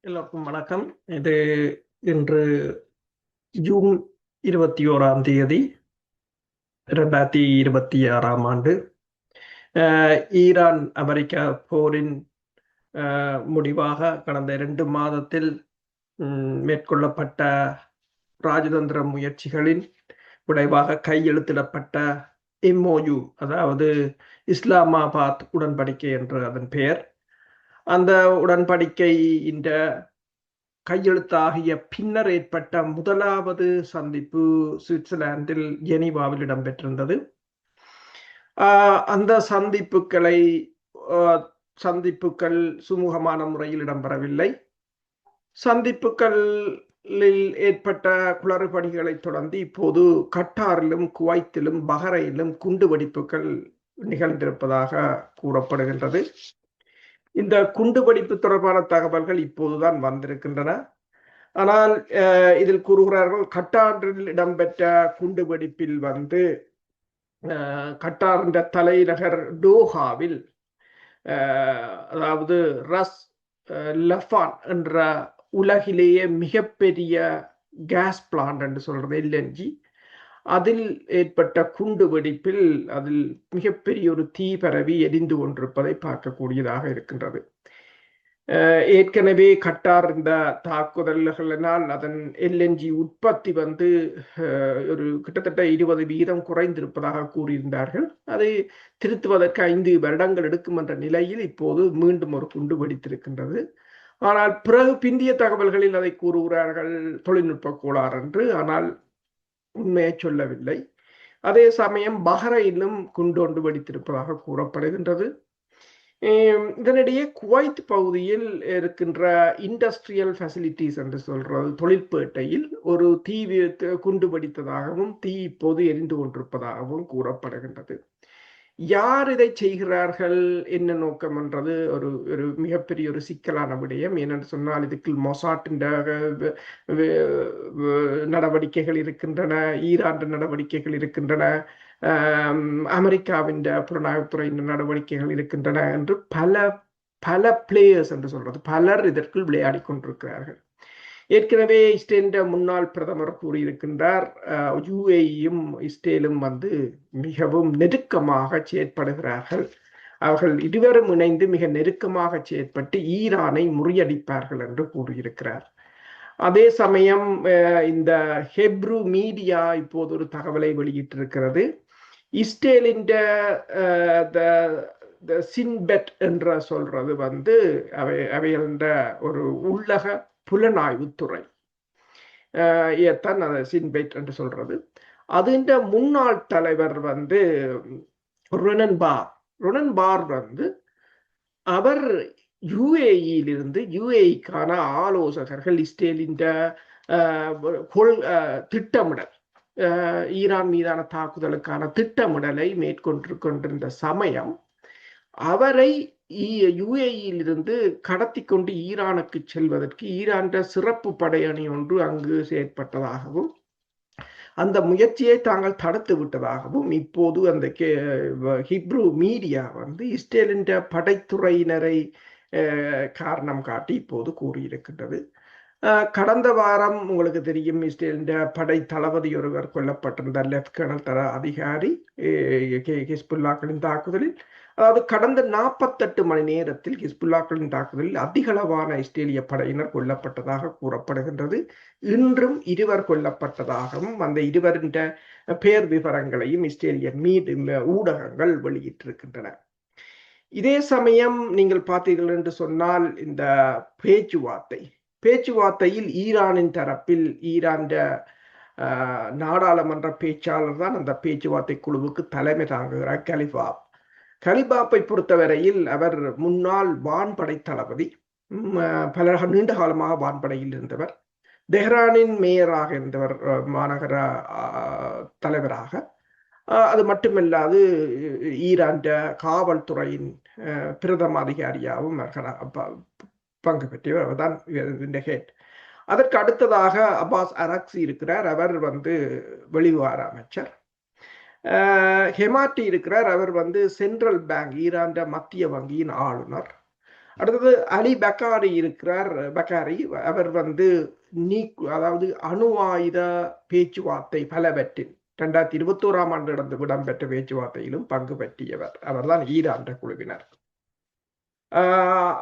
எல்லோருக்கும் வணக்கம். இது இன்று ஜூன் 21ஆம் தேதி 2026ஆம் ஆண்டு. ஈரான் அமெரிக்கா போரின் முடிவாக கடந்த 2 மாதத்தில் மேற்கொள்ளப்பட்ட ராஜதந்திர முயற்சிகளின் விளைவாக கையெழுத்திடப்பட்ட MOU, அதாவது இஸ்லாமாபாத் உடன்படிக்கை என்று அதன் பெயர். அந்த உடன்படிக்கை இந்த கையெழுத்தாகிய பின்னர் ஏற்பட்ட முதலாவது சந்திப்பு சுவிட்சர்லாந்தில் ஜெனீவாவில் இடம்பெற்றிருந்தது. அந்த சந்திப்புகள் சுமூகமான முறையில் இடம்பெறவில்லை. சந்திப்புகளில் ஏற்பட்ட குளறுபடிகளை தொடர்ந்து இப்போது கட்டாரிலும் குவைத்திலும் பஹ்ரைனிலும் குண்டுவெடிப்புகள் நிகழ்ந்திருப்பதாக கூறப்படுகின்றது. இந்த குண்டுவெடிப்பு தொடர்பான தகவல்கள் இப்போதுதான் வந்திருக்கின்றன. ஆனால் இதில் கூறுகிறார்கள், கட்டாரில் இடம்பெற்ற குண்டுவெடிப்பில் கட்டாரின் தலைநகர் டோஹாவில், அதாவது ரஸ் லஃபான் என்ற உலகிலேயே மிகப்பெரிய கேஸ் பிளான்ட் என்று சொல்றது LNG, அதில் ஏற்பட்ட குண்டு வெடிப்பில் அதில் மிகப்பெரிய ஒரு தீ பரவி எரிந்து கொண்டிருப்பதை பார்க்கக்கூடியதாக இருக்கின்றது. ஏற்கனவே கட்டார் இந்த தாக்குதல்களினால் அதன் LNG உற்பத்தி ஒரு கிட்டத்தட்ட 20% குறைந்திருப்பதாக கூறியிருந்தார்கள். அதை திருத்துவதற்கு 5 வருடங்கள் எடுக்கும் என்ற நிலையில் இப்போது மீண்டும் ஒரு குண்டு வெடித்திருக்கின்றது. ஆனால் பிந்திய தகவல்களில் அதை கூறுகிறார்கள் தொழில்நுட்ப கோளாறு என்று. ஆனால் உண்மையை சொல்லவில்லை. அதே சமயம் பஹ்ரைனிலும் குண்டொன்று வெடித்திருப்பதாக கூறப்படுகின்றது. இதனிடையே குவைத் பகுதியில் இருக்கின்ற இண்டஸ்ட்ரியல் ஃபெசிலிட்டிஸ் என்று சொல்றது தொழிற்பேட்டையில் ஒரு தீ குண்டு வெடித்ததாகவும் தீ இப்போது எரிந்து கொண்டிருப்பதாகவும் கூறப்படுகின்றது. யார் இதை செய்கிறார்கள், என்ன நோக்கம் என்றது ஒரு மிகப்பெரிய ஒரு சிக்கலான விடயம். ஏனென்று சொன்னால் இதுக்கு மொசாட்டின் நடவடிக்கைகள் இருக்கின்றன, ஈரான் நடவடிக்கைகள் இருக்கின்றன, அமெரிக்காவின் புலனாய்வுத்துறையின் நடவடிக்கைகள் இருக்கின்றன என்று பல பிளேயர்ஸ் என்று சொல்றது பலர் இதற்குள் விளையாடி கொண்டிருக்கிறார்கள். ஏற்கனவே இஸ்ரேலின் முன்னாள் பிரதமர் கூறியிருக்கின்றார், UAEயும் இஸ்ரேலும் மிகவும் நெருக்கமாக செயற்படுகிறார்கள். அவர்கள் இருவரும் இணைந்து மிக நெருக்கமாக செயற்பட்டு ஈரானை முறியடிப்பார்கள் என்று கூறியிருக்கிறார். அதே சமயம் இந்த ஹெப்ரு மீடியா இப்போது ஒரு தகவலை வெளியிட்டிருக்கிறது. இஸ்ரேலின் சின்பெட் என்ற சொல்றது அவையந்த ஒரு உள்ளக புலனாய்வுத்துறை அதை சின்பெட் என்று சொல்றது. அதுன்ற முன்னாள் தலைவர் ரொனன் பார் அவர் UAEயிலிருந்து UAEக்கான ஆலோசகர்கள் இஸ்ரேலின் திட்டமிடல், ஈரான் மீதான தாக்குதலுக்கான திட்டமிடலை மேற்கொண்டிருக்கின்ற சமயம் அவரை UAEயிலிருந்து கடத்தி கொண்டு ஈரானுக்கு செல்வதற்கு ஈரான் சிறப்பு படையணி ஒன்று அங்கு செயற்பட்டதாகவும் அந்த முயற்சியை தாங்கள் தடுத்து விட்டதாகவும் இப்போது அந்த ஹிப்ரு மீடியா இஸ்ரேலின் படைத்துறையினரை காரணம் காட்டி இப்போது கூறியிருக்கின்றது. கடந்த வாரம் உங்களுக்கு தெரியும், இஸ்ரேலின் படை தளபதி ஒருவர் கொல்லப்பட்டிருந்தார், லெப்டினன்ட் தர அதிகாரி ஹிஸ்புல்லாக்களின் தாக்குதலில். அதாவது கடந்த 48 மணி நேரத்தில் ஹிஸ்புல்லாக்களின் தாக்குதலில் அதிகளவான இஸ்ரேலிய படையினர் கொல்லப்பட்டதாக கூறப்படுகின்றது. இன்றும் 2 கொல்லப்பட்டதாகவும் அந்த 2 பெயர் விவரங்களையும் இஸ்ரேலிய ஊடகங்கள் வெளியிட்டிருக்கின்றன. இதே சமயம் நீங்கள் பார்த்தீர்கள் என்று சொன்னால், இந்த பேச்சுவார்த்தையில் ஈரானின் தரப்பில் ஈரான் நாடாளுமன்ற பேச்சாளர் தான் அந்த பேச்சுவார்த்தை குழுவுக்கு தலைமை தாங்குகிறார், கலிபாப்பை பொறுத்தவரையில் அவர் முன்னாள் வான்படை தளபதி, நீண்ட காலமாக வான்படையில் இருந்தவர், தெஹ்ரானின் மேயராக இருந்தவர், மாநகர தலைவராக. அது மட்டுமல்லாது ஈரான் காவல்துறையின் பிரதம அதிகாரியாகவும் பங்கு பெற்றவர் தான் இந்த ஹெட். அதற்கு அடுத்ததாக அப்பாஸ் அரக்சி இருக்கிறார், அவர் வெளிவார அமைச்சர். ஹெமாட்டி இருக்கிறார், அவர் சென்ட்ரல் பேங்க், ஈரான் மத்திய வங்கியின் ஆளுநர். அடுத்தது அலி பக்காரி இருக்கிறார். பக்காரி அவர் வந்து அதாவது அணு ஆயுத பேச்சுவார்த்தை பலவற்றில் 2021 ஆண்டு இடம்பெற்ற பேச்சுவார்த்தையிலும் பங்கு பற்றியவர். அவர்தான் ஈரான் குழுவினர்.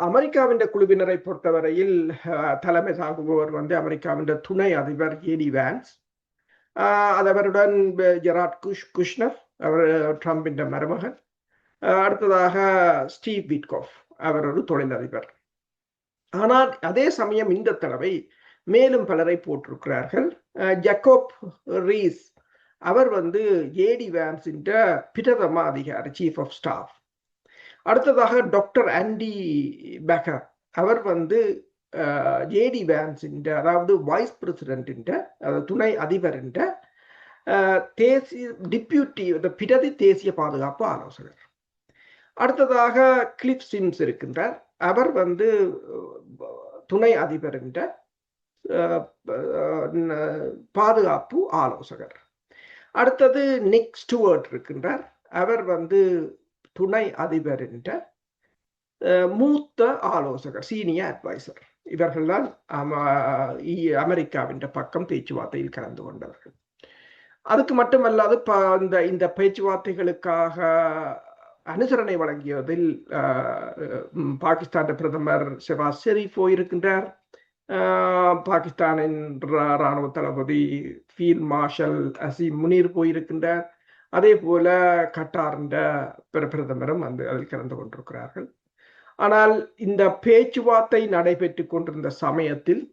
அமெரிக்காவின் குழுவினரை பொறுத்தவரையில் தலைமை தாங்குபவர் வந்து அமெரிக்காவின் துணை அதிபர் ஏடி வான்ஸ். அவருடன் ஜெராட் குஷ்னர், அவர் ட்ரம்பின் மருமகன். அடுத்ததாக ஸ்டீவ் விட்கோஃப், அவர் ஒரு தொழிலதிபர். ஆனால் அதே சமயம் இந்த தடவை மேலும் பலரை போட்டிருக்கிறார்கள். ஜக்கோப் ரீஸ், அவர் வந்து ஏடி வான்ஸின் பிரதம அதிகாரி, சீஃப் ஆஃப் ஸ்டாஃப். அடுத்ததாக டாக்டர் ஆண்டி பெக்கர், அவர் வந்து ஏடி வான்ஸின் அதாவது வைஸ் பிரசிடென்டின் துணை அதிபரின் தேசிய டிப்யூட்டி பிரதி தேசிய பாதுகாப்பு ஆலோசகர். அடுத்ததாக கிளிஃப் சிம்ஸ் இருக்கின்றார். அவர் வந்து துணை அதிபரின் பாதுகாப்பு ஆலோசகர். அடுத்தது நிக் ஸ்டுவர்ட் இருக்கின்றார். அவர் வந்து துணை அதிபரின் மூத்த ஆலோசகர், சீனியர் அட்வைசர். இவர்கள்தான் அமெரிக்காவின் பக்கம் பேச்சுவார்த்தையில் கலந்து கொண்டவர்கள். அதுக்கு மட்டுமல்லாது இந்த பேச்சுவார்த்தைகளுக்காக அனுசரணை வழங்கியதில் பாகிஸ்தான் பிரதமர் ஷெபாஸ் ஷெரீப் போயிருக்கின்றார். பாகிஸ்தானின் இராணுவ தளபதி ஃபீல்ட் மார்ஷல் அசீம் முனீர் போயிருக்கின்றார். அதே போல கட்டாரின் பிரதமரும் அதில் கலந்து கொண்டிருக்கிறார்கள். ஆனால் இந்த பேச்சுவார்த்தை நடைபெற்று கொண்டிருந்த சமயத்தில்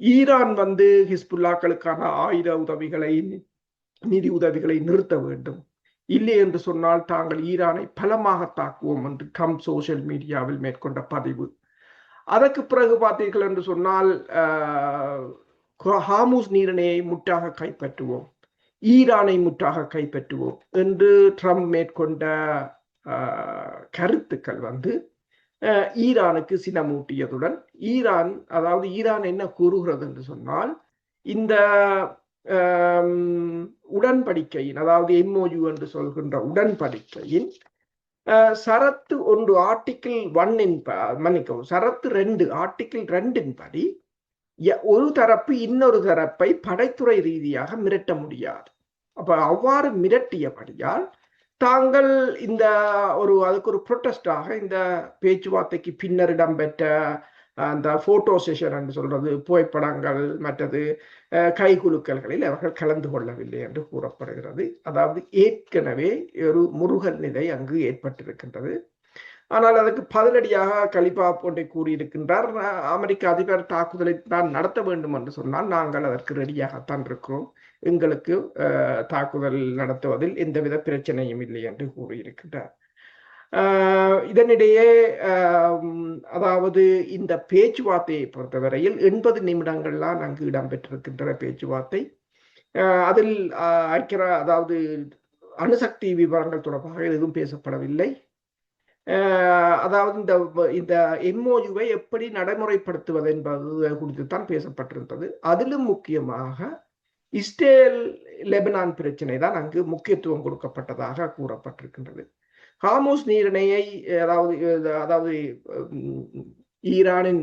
ஈரான் வந்து ஹிஸ்புல்லாக்களுக்கான ஆயுத உதவிகளை, நிதி உதவிகளை நிறுத்த வேண்டும், இல்லை என்று சொன்னால் தாங்கள் ஈரானை பலமாக தாக்குவோம் என்று ட்ரம்ப் சோசியல் மீடியாவில் மேற்கொண்ட பதிவு. அதற்கு பிறகு பார்த்தீர்கள் என்று சொன்னால் ஹார்முஸ் நீரிணையை முற்றாக கைப்பற்றுவோம், ஈரானை முற்றாக கைப்பற்றுவோம் என்று ட்ரம்ப் மேற்கொண்ட கருத்துக்கள் வந்து ஈரானுக்கு சினமூட்டியதுடன் ஈரான் என்ன கூறுகிறது என்று சொன்னால், இந்த உடன்படிக்கையின், அதாவது MOU என்று சொல்கின்ற உடன்படிக்கையின் சரத்து 1 ஆர்டிக்கிள் 1 மன்னிக்கவும், சரத்து 2 ஆர்டிக்கிள் 2 படி ஒரு தரப்பு இன்னொரு தரப்பை படைத்துறை ரீதியாக மிரட்ட முடியாது. அப்ப அவ்வாறு மிரட்டியபடியால் தாங்கள் அதுக்கு ஒரு ப்ரொட்டஸ்டாக இந்த பேச்சுவார்த்தைக்கு பின்னர் இடம்பெற்ற அந்த போட்டோ செஷன் என்று சொல்றது, புகைப்படங்கள், மற்றது கைகுலுக்கல்களில் அவர்கள் கலந்து கொள்ளவில்லை என்று கூறப்படுகிறது. அதாவது ஏற்கனவே ஒரு முருகல் நிலை அங்கு ஏற்பட்டிருக்கின்றது. ஆனால் அதற்கு பதிலடியாக கலிபா ஒன்றை கூறியிருக்கின்றார். அமெரிக்க அதிபர் தாக்குதலை தான் நடத்த வேண்டும் என்று சொன்னால் நாங்கள் அதற்கு ரெடியாகத்தான் இருக்கிறோம், எங்களுக்கு தாக்குதல் நடத்துவதில் எந்தவித பிரச்சனையும் இல்லை என்று கூறியிருக்கின்றார். இதனிடையே அதாவது இந்த பேச்சுவார்த்தையை பொறுத்தவரையில் 80 நிமிடங்கள்லாம் அங்கு இடம்பெற்றிருக்கின்ற பேச்சுவார்த்தை. அதில் அதாவது அணுசக்தி விவரங்கள் தொடர்பாக எதுவும் பேசப்படவில்லை. அதாவது இந்த MOUவை எப்படி நடைமுறைப்படுத்துவது என்பது குறித்து தான் பேசப்பட்டிருந்தது. அதிலும் முக்கியமாக இஸ்ரேல் லெபனான் பிரச்சனை தான் அங்கு முக்கியத்துவம் கொடுக்கப்பட்டதாக கூறப்பட்டிருக்கின்றது. ஹார்முஸ் நீரிணையை அதாவது ஈரானின்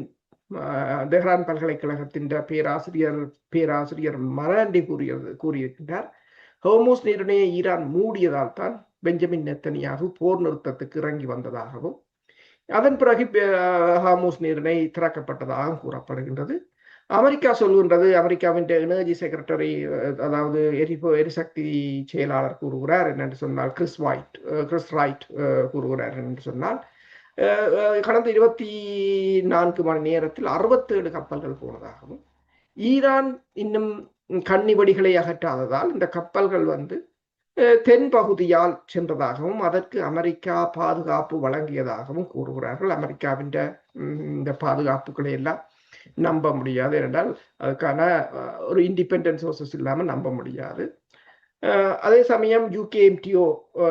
தெஹ்ரான் பல்கலைக்கழகத்தின் பேராசிரியர் மராண்டி கூறியிருக்கின்றார், ஹார்முஸ் நீரிணையை ஈரான் மூடியதால் தான் பெஞ்சமின் நெத்தனியாகு போர் நிறுத்தத்துக்கு இறங்கி வந்ததாகவும் அதன் பிறகு ஹார்முஸ் நீரிணை திறக்கப்பட்டதாகவும் கூறப்படுகின்றது. அமெரிக்கா சொல்கின்றது, அமெரிக்காவின் எனர்ஜி செக்ரட்டரி, அதாவது எரிசக்தி செயலாளர் கூறுகிறார் என்னென்று சொன்னால், கிறிஸ் ரைட் கூறுகிறார் என்று சொன்னால், கடந்த 24 மணி நேரத்தில் 67 கப்பல்கள் போனதாகவும், ஈரான் இன்னும் கன்னிவெடிகளை அகற்றாததால் இந்த கப்பல்கள் வந்து தென் பகுதியால் சென்றதாகவும் அதற்கு அமெரிக்கா பாதுகாப்பு வழங்கியதாகவும் கூறுகிறார்கள். அமெரிக்காவின் இந்த பாதுகாப்புகளை எல்லாம் நம்ப முடியாது, என்றால் அதுக்கான ஒரு இண்டிபெண்டன்ட் சோர்சஸ் இல்லாமல் நம்ப முடியாது. அதே சமயம் UKMTO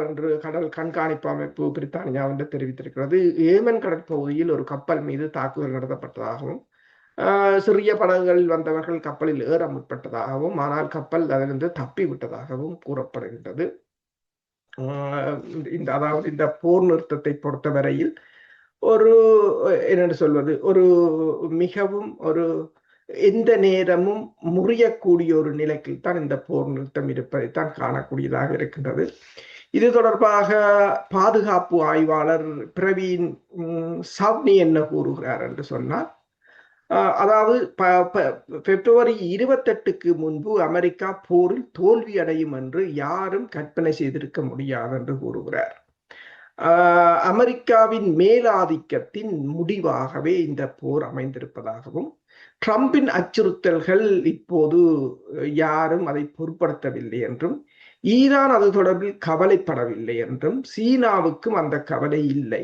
என்று கடல் கண்காணிப்பு அமைப்பு பிரித்தானியாவின் தெரிவித்திருக்கிறது, ஏமன் கடற்பகுதியில் ஒரு கப்பல் மீது தாக்குதல் நடத்தப்பட்டதாகவும், சிறிய படகுகளில் வந்தவர்கள் கப்பலில் ஏற முற்பட்டதாகவும், ஆனால் கப்பல் அதிலிருந்து தப்பி விட்டதாகவும் கூறப்படுகின்றது. அதாவது இந்த போர் நிறுத்தத்தை பொறுத்தவரையில் ஒரு என்னென்று சொல்வது, ஒரு மிகவும் ஒரு எந்த நேரமும் முறியக்கூடிய ஒரு நிலைக்கு தான் இந்த போர் நிறுத்தம் இருப்பதைத்தான் காணக்கூடியதாக இருக்கின்றது. இது தொடர்பாக பாதுகாப்பு ஆய்வாளர் பிரவீன் சாவ்னி என்ன கூறுகிறார் என்று சொன்னால், அதாவது பிப்ரவரி 28க்கு முன்பு அமெரிக்கா போரில் தோல்வி அடையும் என்று யாரும் கற்பனை செய்திருக்க முடியாது என்று கூறுகிறார். அமெரிக்காவின் மேலாதிக்கத்தின் முடிவாகவே இந்த போர் அமைந்திருப்பதாகவும், ட்ரம்பின் அச்சுறுத்தல்கள் இப்போது யாரும் அதை பொருட்படுத்தவில்லை என்றும், ஈரான் அது தொடர்பில் கவலைப்படவில்லை என்றும், சீனாவுக்கும் அந்த கவலை இல்லை,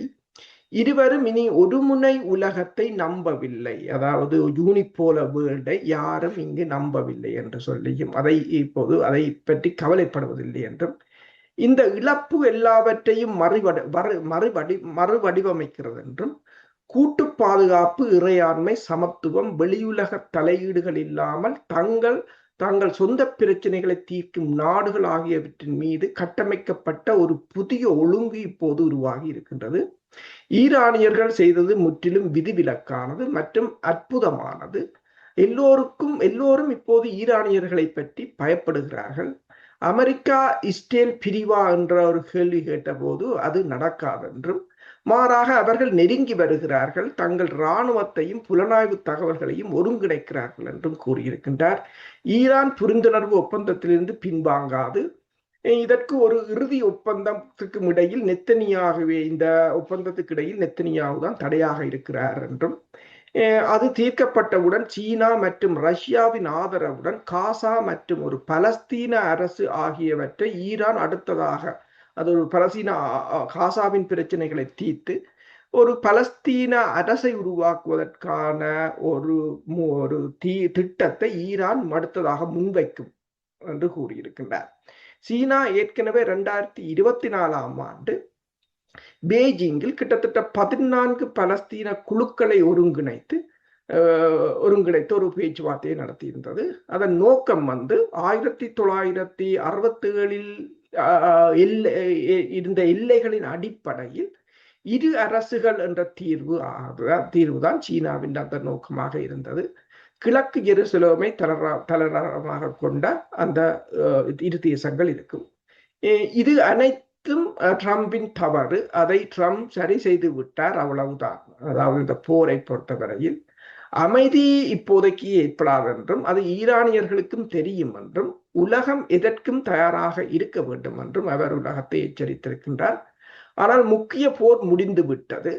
இருவரும் இனி ஒரு முனை உலகத்தை நம்பவில்லை, அதாவது யூனிபோல வேர்ல்டை யாரும் இங்கு நம்பவில்லை என்று சொல்லியும், இப்போது அதை பற்றி கவலைப்படுவதில்லை என்றும், இந்த இழப்பு எல்லாவற்றையும் மறுவடிவமைக்கிறது என்றும், கூட்டு பாதுகாப்பு, இறையாண்மை, சமத்துவம், வெளியுலக தலையீடுகள் இல்லாமல் தங்கள் சொந்த பிரச்சனைகளை தீர்க்கும் நாடுகள் ஆகியவற்றின் மீது கட்டமைக்கப்பட்ட ஒரு புதிய ஒழுங்கு இப்போது உருவாகி இருக்கின்றது. ஈரானியர்கள் செய்தது முற்றிலும் விதிவிலக்கானது மற்றும் அற்புதமானது. எல்லோரும் இப்போது ஈரானியர்களை பற்றி பயப்படுகிறார்கள். அமெரிக்கா இஸ்ரேல் பிரிவா என்ற ஒரு கேள்வி கேட்டபோது அது நடக்காது என்றும், மாறாக அவர்கள் நெருங்கி வருகிறார்கள், தங்கள் இராணுவத்தையும் புலனாய்வு தகவல்களையும் ஒருங்கிணைக்கிறார்கள் என்றும் கூறியிருக்கின்றார். ஈரான் புரிந்துணர்வு ஒப்பந்தத்திலிருந்து பின்வாங்காது. இதற்கு ஒரு இறுதி ஒப்பந்தத்துக்கு இடையில் நெத்தனியாகவே, இந்த ஒப்பந்தத்துக்கு இடையில் நெத்தனியாகு தான் தடையாக இருக்கிறார் என்றும், அது தீர்க்கப்பட்டவுடன் சீனா மற்றும் ரஷ்யாவின் ஆதரவுடன் காசா மற்றும் ஒரு பலஸ்தீன அரசு ஆகியவற்றை ஈரான் அடுத்ததாக, அது ஒரு காசாவின் பிரச்சனைகளை தீர்த்து ஒரு பலஸ்தீன அரசை உருவாக்குவதற்கான ஒரு திட்டத்தை ஈரான் அடுத்ததாக முன்வைக்கும் என்று கூறியிருக்கின்றார். சீனா ஏற்கனவே 2024ஆம் ஆண்டு பெய்ஜிங்கில் கிட்டத்தட்ட 14 பலஸ்தீன குழுக்களை ஒருங்கிணைத்து ஒரு பேச்சுவார்த்தையை நடத்தியிருந்தது. அதன் நோக்கம் 1967 இருந்த எல்லைகளின் அடிப்படையில் இரு அரசுகள் என்ற தீர்வுதான் சீனாவின் அந்த நோக்கமாக இருந்தது. கிழக்கு ஜெருசலேமை தளமாக கொண்ட அந்த இரு தேசங்கள் இருக்கும். இது அனைத்தும் ட்ரம்பின் தவறு. அதை ட்ரம்ப் சரி செய்து விட்டார், அவ்வளவுதான். அதாவது இந்த போரை பொறுத்தவரையில் அமைதி இப்போதைக்கு ஏற்படாது என்றும், அது ஈரானியர்களுக்கும் தெரியும் என்றும், உலகம் எதற்கும் தயாராக இருக்க வேண்டும் என்றும் அவர் உலகத்தை எச்சரித்திருக்கின்றார். ஆனால் முக்கிய போர் முடிந்து விட்டது.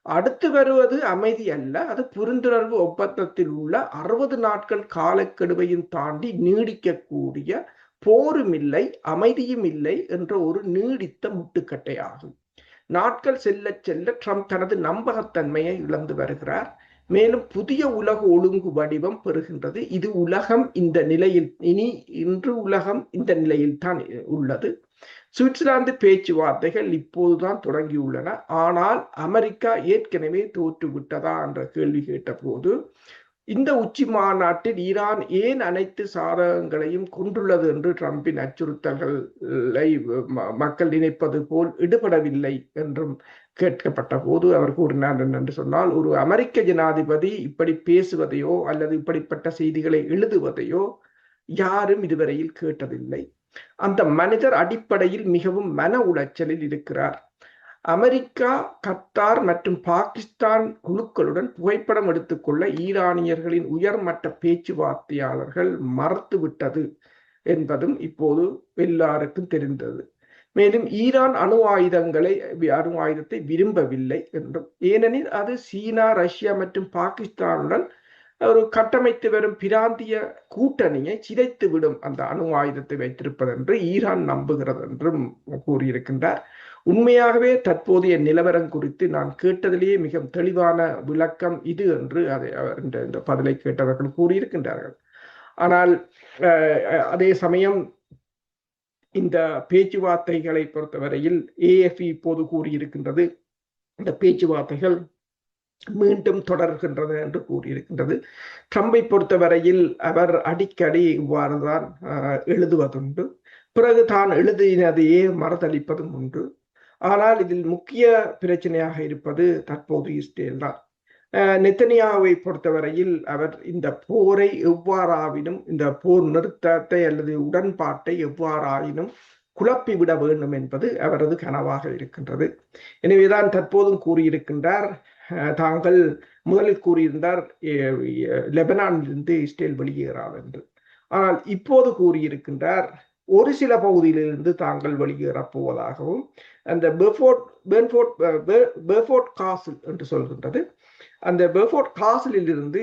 அடுத்து வருவது அமைதி அல்ல, அது புரிந்துணர்வு ஒப்பந்தத்தில் உள்ள 60 நாட்கள் காலக்கெடுவையும் தாண்டி நீடிக்கக்கூடிய போரும் இல்லை, அமைதியும் இல்லை என்ற ஒரு நீடித்த முட்டுக்கட்டை ஆகும். நாட்கள் செல்ல செல்ல ட்ரம்ப் தனது நம்பகத்தன்மையை இழந்து வருகிறார். மேலும் புதிய உலக ஒழுங்கு வடிவம் பெறுகின்றது. இது உலகம் இந்த நிலையில் இன்று உலகம் இந்த நிலையில் தான் உள்ளது. சுவிட்சர்லாந்து பேச்சுவார்த்தைகள் இப்போதுதான் தொடங்கியுள்ளன. ஆனால் அமெரிக்கா ஏற்கனவே தோற்றுவிட்டதா என்ற கேள்வி கேட்டபோது, இந்த உச்சி மாநாட்டில் ஈரான் ஏன் அனைத்து சாதகங்களையும் கொண்டுள்ளது என்று ட்ரம்பின் அச்சுறுத்தல்களை மக்கள் நினைப்பது போல் ஈடுபடவில்லை என்றும் கேட்கப்பட்ட போது அவர் கூறினார் என்று சொன்னால், ஒரு அமெரிக்க ஜனாதிபதி இப்படி பேசுவதையோ அல்லது இப்படிப்பட்ட செய்திகளை எழுதுவதையோ யாரும் இதுவரையில் கேட்டதில்லை. அந்த மனிதர் அடிப்படையில் மிகவும் மன உளைச்சலில் இருக்கிறார். அமெரிக்கா, கத்தார் மற்றும் பாகிஸ்தான் குழுக்களுடன் புகைப்படம் எடுத்துக்கொள்ள ஈரானியர்களின் உயர்மட்ட பேச்சுவார்த்தையாளர்கள் மறுத்துவிட்டது என்பதும் இப்போது எல்லாருக்கும் தெரிந்தது. மேலும் ஈரான் அணு ஆயுதத்தை விரும்பவில்லை என்றும், ஏனெனில் அது சீனா, ரஷ்யா மற்றும் பாகிஸ்தானுடன் ஒரு கட்டமைத்து வரும் பிராந்திய கூட்டணியை சிதைத்துவிடும் அந்த அணு ஆயுதத்தை வைத்திருப்பது என்று ஈரான் நம்புகிறது என்றும் கூறியிருக்கின்றார். உண்மையாகவே தற்போதைய நிலவரம் குறித்து நான் கேட்டதிலேயே மிக தெளிவான விளக்கம் இது என்று அதை இந்த பதிலை கேட்டவர்கள் கூறியிருக்கின்றார்கள். ஆனால் அதே சமயம் இந்த பேச்சுவார்த்தைகளை பொறுத்தவரையில் AFP இப்போது கூறியிருக்கின்றது, இந்த பேச்சுவார்த்தைகள் மீண்டும் தொடர்கின்றது என்று கூறியிருக்கின்றது. ட்ரம்பை பொறுத்தவரையில் அவர் அடிக்கடி இவ்வாறுதான் எழுதுவதுண்டு. பிறகு தான் எழுதினதையே மறுதளிப்பதும் உண்டு. ஆனால் இதில் முக்கிய பிரச்சனையாக இருப்பது தற்போது இஸ்ரேல் தான். நெத்தனியாவை பொறுத்தவரையில் அவர் இந்த போரை எவ்வாறாயினும், இந்த போர் நிறுத்தத்தை அல்லது உடன்பாட்டை எவ்வாறாயினும் குழப்பிவிட வேண்டும் என்பது அவரது கனவாக இருக்கின்றது. எனவேதான் தற்போதும் கூறியிருக்கின்றார், தாங்கள் முதலில் கூறியிருந்தார் லெபனானிலிருந்து இஸ்ரேல் வெளியேறார் என்று. ஆனால் இப்போது கூறியிருக்கின்றார் ஒரு சில பகுதியிலிருந்து தாங்கள் வெளியேறப் போவதாகவும், அந்த பெர்ஃபோர்ட் காசில் என்று சொல்கின்றது, அந்த பெர்ஃபோர்ட் காசிலில் இருந்து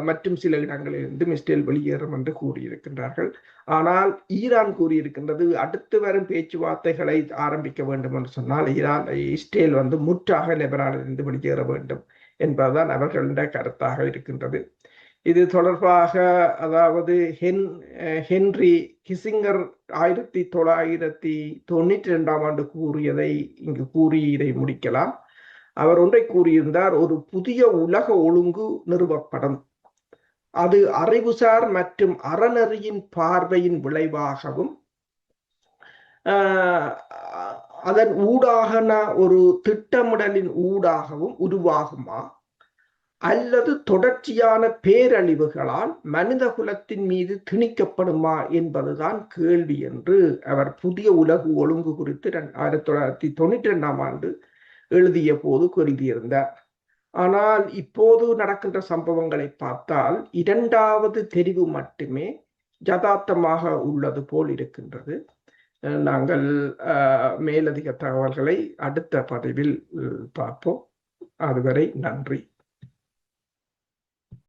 மற்றும் சில இடங்களிலிருந்து இஸ்ரேல் வெளியேறும் என்று கூறியிருக்கின்றார்கள். ஆனால் ஈரான் கூறியிருக்கின்றது அடுத்து வரும் பேச்சுவார்த்தைகளை ஆரம்பிக்க வேண்டும் என்று சொன்னால் இஸ்ரேல் முற்றாக லெபனானிலிருந்து வெளியேற வேண்டும் என்பதுதான் அவர்களுடைய கருத்தாக இருக்கின்றது. இது தொடர்பாக அதாவது ஹென்றி கிசிங்கர் 1992 கூறியதை இங்கு கூறி இதை முடிக்கலாம். அவர் ஒன்றை கூறியிருந்தார், ஒரு புதிய உலக ஒழுங்கு நிறுவப்படும், அது அறிவுசார் மற்றும் அறநெறியின் பார்வையின் விளைவாகவும் அதன் ஊடாகன ஒரு திட்டமிடலின் ஊடாகவும் உருவாகுமா அல்லது தொடர்ச்சியான பேரழிவுகளால் மனித குலத்தின் மீது திணிக்கப்படுமா என்பதுதான் கேள்வி என்று அவர் புதிய உலக ஒழுங்கு குறித்து 1992 எழுதிய போது கூறியிருந்தார். ஆனால் இப்போது நடக்கின்ற சம்பவங்களை பார்த்தால் இரண்டாவது தெரிவு மட்டுமே யதார்த்தமாக உள்ளது போல் இருக்கின்றது. நாங்கள் மேலதிக தகவல்களை அடுத்த பதிவில் பார்ப்போம். அதுவரை நன்றி.